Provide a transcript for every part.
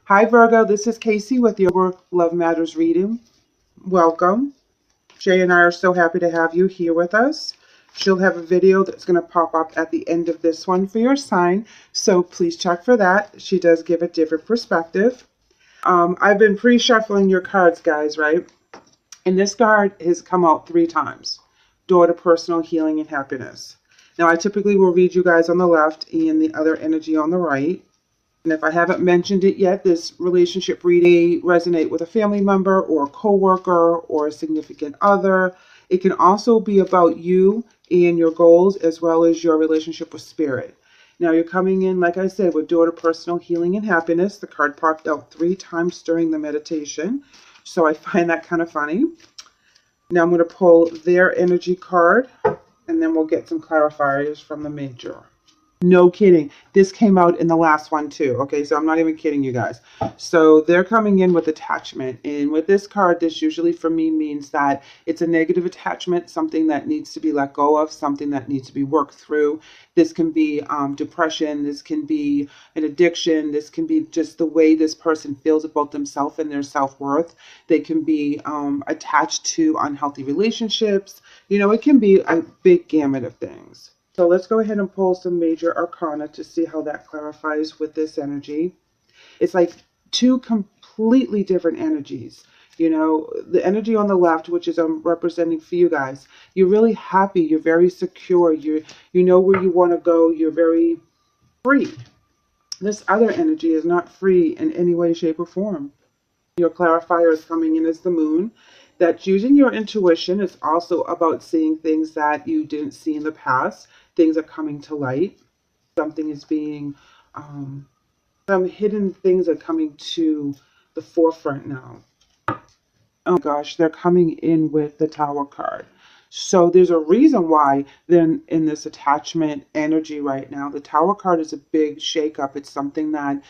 Hi Virgo, this is Casey with your Work Love Matters reading. Welcome. Shay and I are so happy to have you here with us. She'll have a video that's going to pop up at the end of this one for your sign, so please check for that. She does give a different perspective. I've been pre-shuffling your cards, guys, right? And this card has come out 3 times. Door to personal healing and happiness. Now, I typically will read you guys on the left and the other energy on the right. And if I haven't mentioned it yet, this relationship reading may resonate with a family member or a coworker or a significant other. It can also be about you and your goals as well as your relationship with spirit. Now you're coming in, like I said, with door to personal healing and happiness. The card popped out 3 times during the meditation, so I find that kind of funny. Now I'm going to pull their energy card, and then we'll get some clarifiers from the major. No kidding. This came out in the last one too. Okay, so I'm not even kidding you guys. So they're coming in with attachment. And with this card, this usually for me means that it's a negative attachment, something that needs to be let go of, something that needs to be worked through. This can be depression. This can be an addiction. This can be just the way this person feels about themselves and their self-worth. They can be attached to unhealthy relationships. You know, it can be a big gamut of things. So let's go ahead and pull some major arcana to see how that clarifies with this energy. It's like 2 completely different energies. You know, the energy on the left, which is I'm representing for you guys, you're really happy, you're very secure, you know where you want to go, you're very free. This other energy is not free in any way, shape, or form. Your clarifier is coming in as the moon. That's using your intuition. It's also about seeing things that you didn't see in the past. Things are coming to light. Something is being, some hidden things are coming to the forefront now. Oh gosh, they're coming in with the Tower card. So there's a reason why they're in this attachment energy right now. The Tower card is a big shakeup. It's something that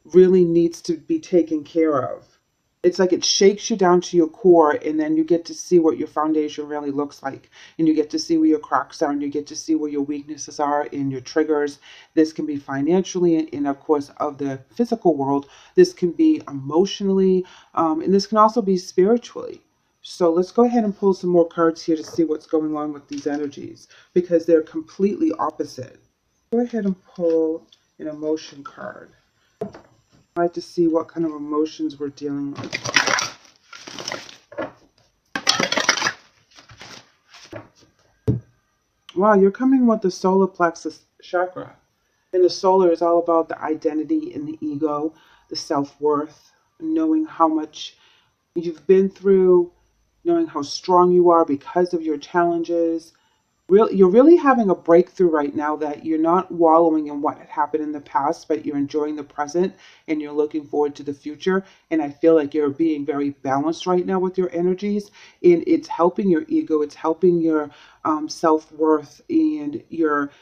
really needs to be taken care of. It's like it shakes you down to your core, and then you get to see what your foundation really looks like, and you get to see where your cracks are, and you get to see where your weaknesses are and your triggers. This can be financially, and of course of the physical world. This can be emotionally, and this can also be spiritually. So let's go ahead and pull some more cards here to see what's going on with these energies, because they're completely opposite. Go ahead and pull an emotion card. I like to see what kind of emotions we're dealing with. Wow, you're coming with the solar plexus chakra. And the solar is all about the identity and the ego, the self-worth, knowing how much you've been through, knowing how strong you are because of your challenges. You're really having a breakthrough right now, that you're not wallowing in what had happened in the past, but you're enjoying the present and you're looking forward to the future. And I feel like you're being very balanced right now with your energies, and it's helping your ego, it's helping your self-worth, and you're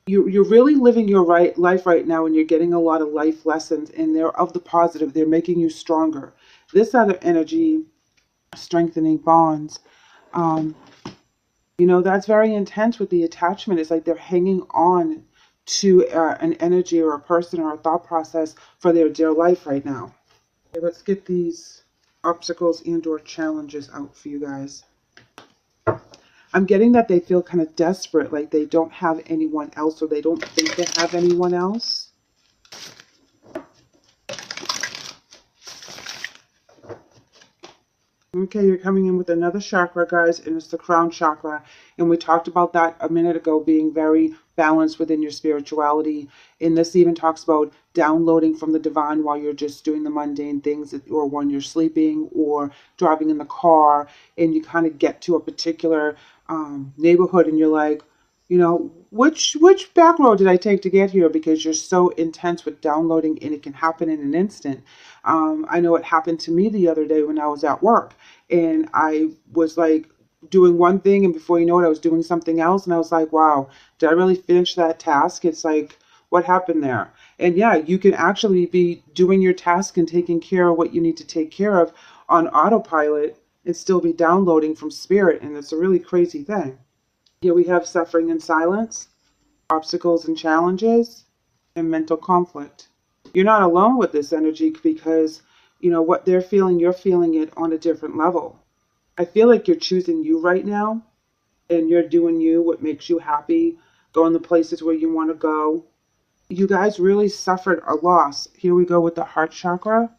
really living your life right now, and you're getting a lot of life lessons, and they're of the positive. They're making you stronger. This other energy, strengthening bonds, you know, that's very intense with the attachment. It's like they're hanging on to an energy or a person or a thought process for their dear life right now. Okay, let's get these obstacles and or challenges out for you guys. I'm getting that they feel kind of desperate, like they don't have anyone else, or they don't think they have anyone else. Okay, you're coming in with another chakra, guys, and it's the crown chakra. And we talked about that a minute ago, being very balanced within your spirituality. And this even talks about downloading from the divine while you're just doing the mundane things, or when you're sleeping or driving in the car, and you kind of get to a particular neighborhood, and you're like, you know, which back road did I take to get here? Because you're so intense with downloading, and it can happen in an instant. I know it happened to me the other day when I was at work, and I was like doing one thing, and before you know it, I was doing something else, and I was like, wow, did I really finish that task? It's like, what happened there? And yeah, you can actually be doing your task and taking care of what you need to take care of on autopilot and still be downloading from spirit, and it's a really crazy thing. Here we have suffering and silence, obstacles and challenges, and mental conflict. You're not alone with this energy because, you know, what they're feeling, you're feeling it on a different level. I feel like you're choosing you right now and you're doing you, what makes you happy, going the places where you want to go. You guys really suffered a loss. Here we go with the heart chakra.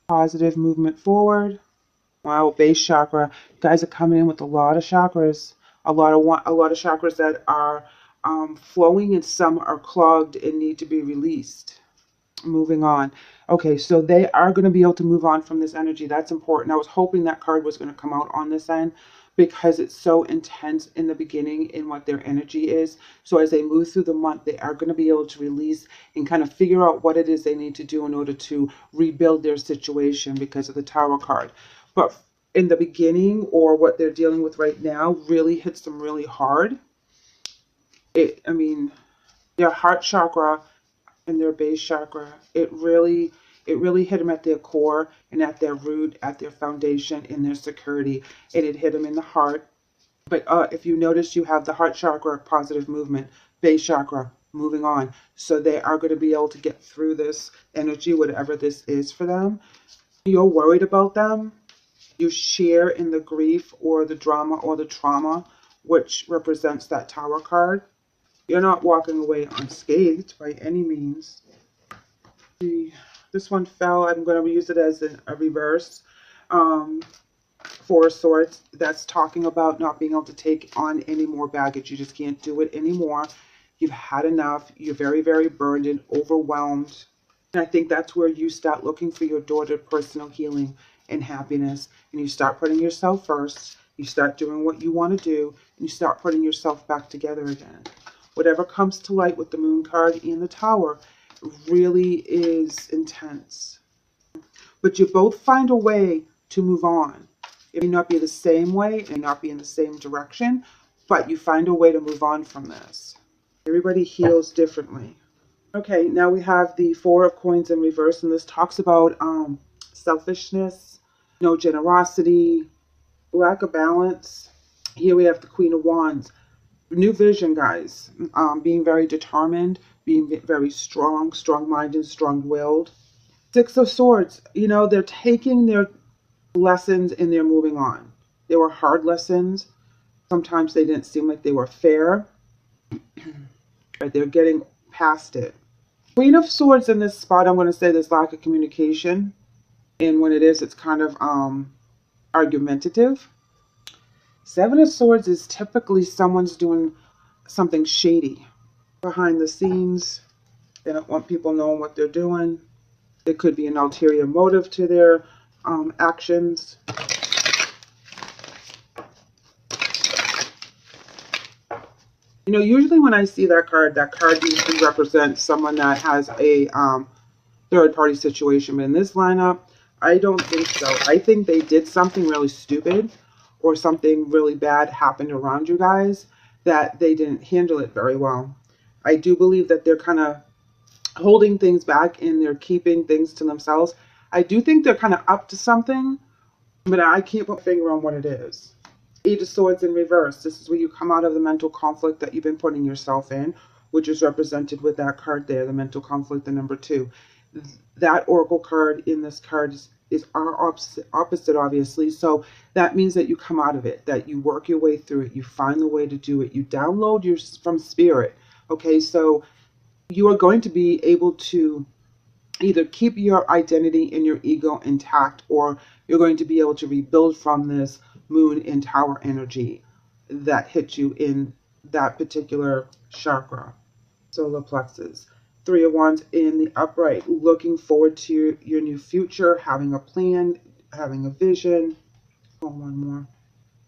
Positive movement forward. Wow, base chakra. You guys are coming in with a lot of chakras. A lot of chakras that are flowing and some are clogged and need to be released. Moving on. Okay, so they are going to be able to move on from this energy. That's important. I was hoping that card was going to come out on this end because it's so intense in the beginning in what their energy is. So as they move through the month, they are going to be able to release and kind of figure out what it is they need to do in order to rebuild their situation because of the Tower card. But in the beginning, or what they're dealing with right now, really hits them really hard. I mean, their heart chakra and their base chakra, it really hit them at their core and at their root, at their foundation, in their security, and it hit them in the heart. But if you notice, you have the heart chakra, positive movement, base chakra, moving on. So they are going to be able to get through this energy, whatever this is for them. You're worried about them. You share in the grief or the drama or the trauma, which represents that Tower card. You're not walking away unscathed by any means. This one fell. I'm going to use it as a reverse. Four of Swords. That's talking about not being able to take on any more baggage. You just can't do it anymore. You've had enough. You're very, very burned and overwhelmed. And I think that's where you start looking for your daughter personal healing and happiness. And you start putting yourself first. You start doing what you want to do. And you start putting yourself back together again. Whatever comes to light with the Moon card and the Tower really is intense. But you both find a way to move on. It may not be the same way, it may not be in the same direction, but you find a way to move on from this. Everybody heals differently. Okay, now we have the Four of Coins in reverse, and this talks about selfishness, no generosity, lack of balance. Here we have the Queen of Wands. New vision, guys. Being very determined, being very strong-minded, strong-willed. Six of Swords. You know, they're taking their lessons and they're moving on. They were hard lessons. Sometimes they didn't seem like they were fair. But they're getting past it. Queen of Swords in this spot, I'm going to say there's lack of communication. And when it is, it's kind of argumentative. Seven of Swords is typically someone's doing something shady behind the scenes. They don't want people knowing what they're doing. There could be an ulterior motive to their actions. You know, usually when I see that card usually represents someone that has a third-party situation. But in this lineup, I don't think so. I think they did something really stupid or something really bad happened around you guys that they didn't handle it very well. I do believe that they're kind of holding things back and they're keeping things to themselves. I do think they're kind of up to something, but I can't put a finger on what it is. Eight of Swords in reverse. This is where you come out of the mental conflict that you've been putting yourself in, which is represented with that card there, the mental conflict, the number 2. That Oracle card in this card is our opposite, obviously. So that means that you come out of it, that you work your way through it, you find the way to do it, you download from spirit. Okay, so you are going to be able to either keep your identity and your ego intact, or you're going to be able to rebuild from this Moon and Tower energy that hit you in that particular chakra, solar plexus. Three of Wands in the upright, looking forward to your new future, having a plan, having a vision. Oh, one more.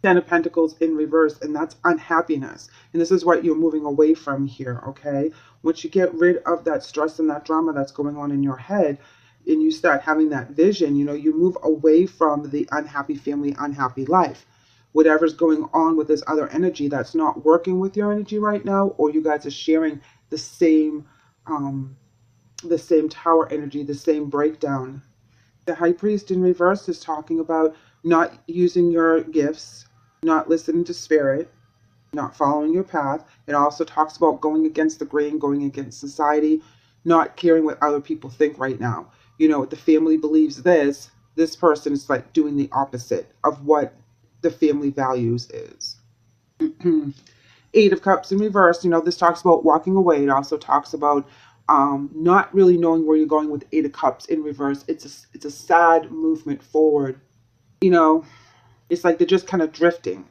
Ten of Pentacles in reverse, and that's unhappiness. And this is what you're moving away from here, okay? Once you get rid of that stress and that drama that's going on in your head, and you start having that vision, you know, you move away from the unhappy family, unhappy life. Whatever's going on with this other energy that's not working with your energy right now, or you guys are sharing the same Tower energy, the same breakdown. The High Priest in reverse is talking about not using your gifts, not listening to spirit, not following your path. It also talks about going against the grain, going against society, not caring what other people think right now. You know, the family believes this person is like doing the opposite of what the family values is. Eight of Cups in reverse, you know, this talks about walking away. It also talks about not really knowing where you're going with Eight of Cups in reverse. It's a sad movement forward. You know, it's like they're just kind of drifting.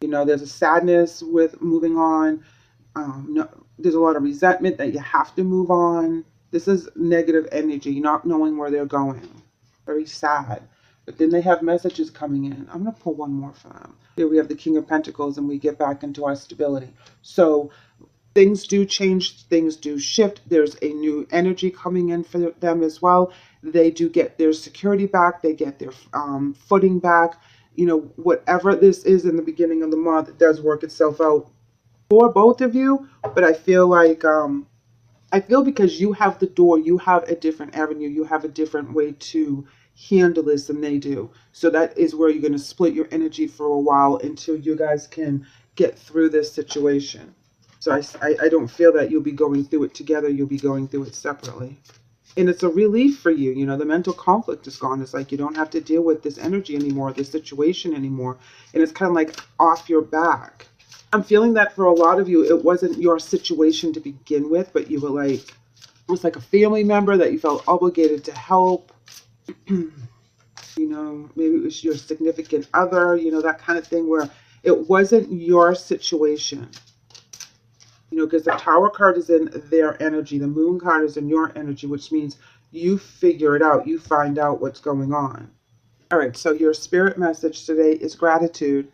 You know, there's a sadness with moving on. No, there's a lot of resentment that you have to move on. This is negative energy, not knowing where they're going. Very sad. But then they have messages coming in. I'm going to pull one more for them. Here we have the King of Pentacles, and we get back into our stability. So things do change, things do shift. There's a new energy coming in for them as well. They do get their security back. They get their footing back. You know, whatever this is in the beginning of the month, it does work itself out for both of you. But I feel like, I feel because you have the door, you have a different avenue, you have a different way to handle this than they do. So that is where you're going to split your energy for a while until you guys can get through this situation. So I don't feel that you'll be going through it together. You'll be going through it separately. And it's a relief for you. You know, the mental conflict is gone. It's like you don't have to deal with this energy anymore, this situation anymore. And it's kind of like off your back. I'm feeling that for a lot of you, it wasn't your situation to begin with, but you were like, it was like a family member that you felt obligated to help. You know, maybe it was your significant other, you know, that kind of thing where it wasn't your situation. You know, because the Tower card is in their energy. The Moon card is in your energy, which means you figure it out. You find out what's going on. All right, so your spirit message today is gratitude.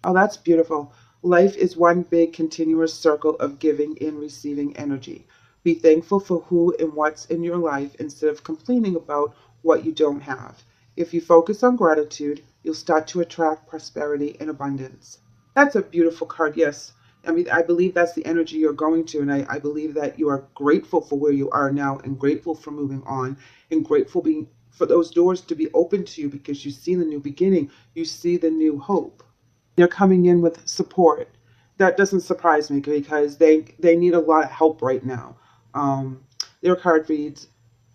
Oh, that's beautiful. Life is one big continuous circle of giving and receiving energy. Be thankful for who and what's in your life instead of complaining about what you don't have. If you focus on gratitude, you'll start to attract prosperity and abundance. That's a beautiful card, yes. I mean, I believe that's the energy you're going to, and I believe that you are grateful for where you are now and grateful for moving on and grateful for those doors to be open to you because you see the new beginning. You see the new hope. They're coming in with support. That doesn't surprise me because they need a lot of help right now. Their card reads,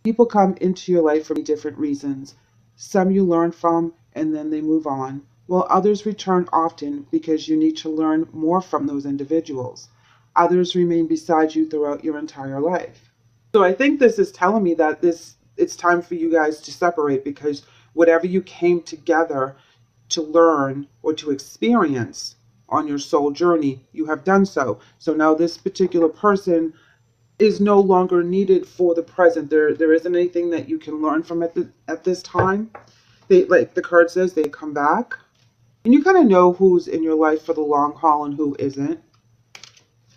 people come into your life for different reasons. Some you learn from and then they move on, while others return often because you need to learn more from those individuals. Others remain beside you throughout your entire life. So I think this is telling me that it's time for you guys to separate because whatever you came together to learn or to experience on your soul journey, you have done so. So now this particular person is no longer needed for the present. There isn't anything that you can learn from at this time. They, like the card says, they come back. And you kind of know who's in your life for the long haul and who isn't.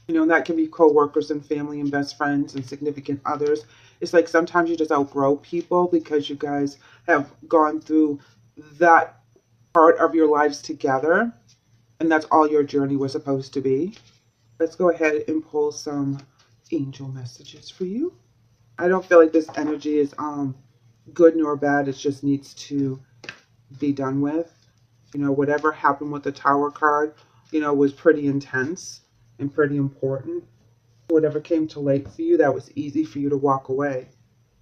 You know, and that can be co-workers and family and best friends and significant others. It's like sometimes you just outgrow people because you guys have gone through that part of your lives together. And that's all your journey was supposed to be. Let's go ahead and pull some angel messages for you. I don't feel like this energy is good nor bad. It just needs to be done with. You know, whatever happened with the Tower card, you know, was pretty intense and pretty important. Whatever came to light for you, that was easy for you to walk away.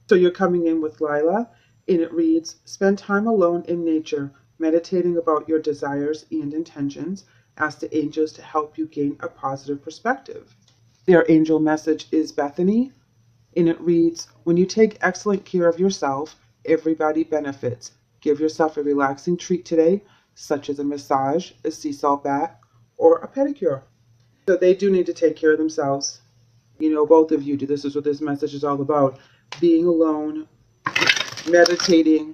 So you're coming in with Lila, and it reads, spend time alone in nature, meditating about your desires and intentions. Ask the angels to help you gain a positive perspective. Their angel message is Bethany, and it reads, when you take excellent care of yourself, everybody benefits. Give yourself a relaxing treat today, such as a massage, a sea salt bath, or a pedicure. So they do need to take care of themselves. You know, both of you do. This is what this message is all about. Being alone, meditating,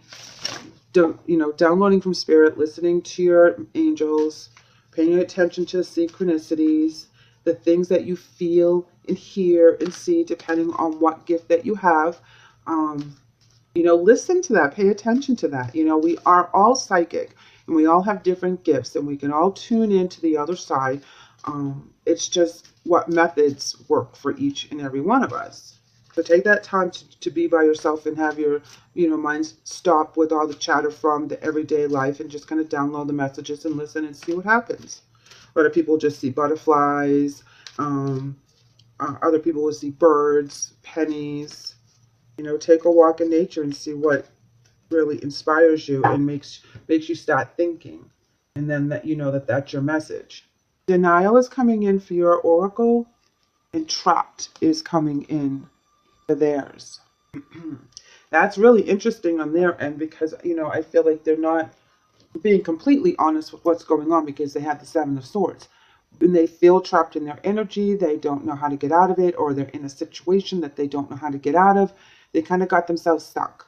you know, downloading from spirit, listening to your angels, paying attention to the synchronicities, the things that you feel and hear and see depending on what gift that you have. You know, listen to that, pay attention to that. You know, we are all psychic and we all have different gifts and we can all tune into the other side. It's just what methods work for each and every one of us. So take that time to be by yourself and have your, you know, mind stop with all the chatter from the everyday life and just kind of download the messages and listen and see what happens. A lot of people just see butterflies, Other people will see birds, pennies. You know, take a walk in nature and see what really inspires you and makes you start thinking. And then that you know that that's your message. Denial is coming in for your oracle, and trapped is coming in for theirs. That's really interesting on their end because, you know, I feel like they're not being completely honest with what's going on because they have the Seven of Swords. When they feel trapped in their energy, they don't know how to get out of it, or they're in a situation that they don't know how to get out of. They kind of got themselves stuck,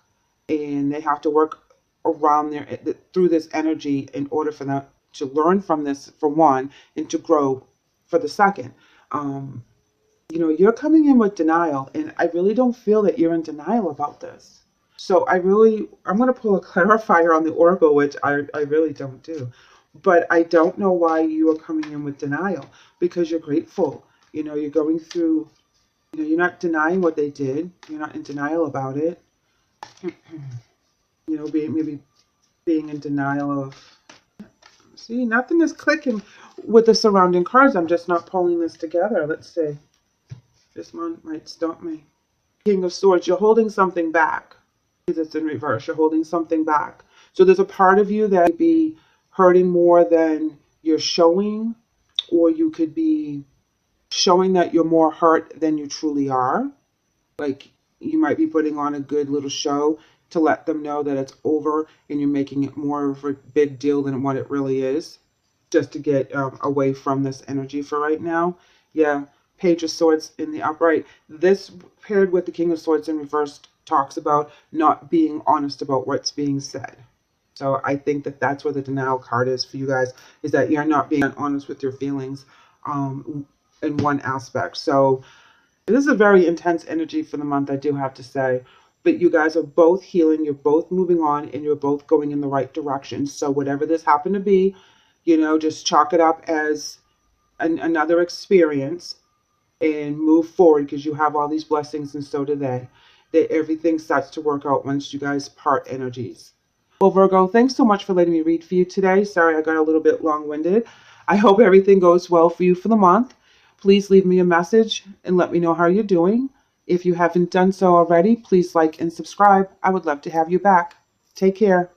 and they have to work around through this energy in order for them to learn from this, for one, and to grow for the second. You know, you're coming in with denial, and I really don't feel that you're in denial about this. So I'm going to pull a clarifier on the oracle, which I really don't do. But I don't know why you are coming in with denial, because you're grateful. You know, you're going through, you know, you're not denying what they did. You're not in denial about it. You know, maybe being in denial of, see, nothing is clicking with the surrounding cards. I'm just not pulling this together. Let's see. This one might stump me. King of Swords, you're holding something back. Because it's in reverse, you're holding something back. So there's a part of you that might be hurting more than you're showing, or you could be showing that you're more hurt than you truly are. Like, you might be putting on a good little show to let them know that it's over, and you're making it more of a big deal than what it really is, just to get away from this energy for right now. Yeah, Page of Swords in the upright. This paired with the King of Swords in reverse talks about not being honest about what's being said. So I think that that's where the denial card is for you guys, is that you're not being honest with your feelings in one aspect. So this is a very intense energy for the month, I do have to say. But you guys are both healing, you're both moving on, and you're both going in the right direction. So whatever this happened to be, you know, just chalk it up as another experience and move forward, because you have all these blessings and so do they. That everything starts to work out once you guys part energies. Well, Virgo, thanks so much for letting me read for you today. Sorry I got a little bit long-winded. I hope everything goes well for you for the month. Please leave me a message and let me know how you're doing. If you haven't done so already, please like and subscribe. I would love to have you back. Take care.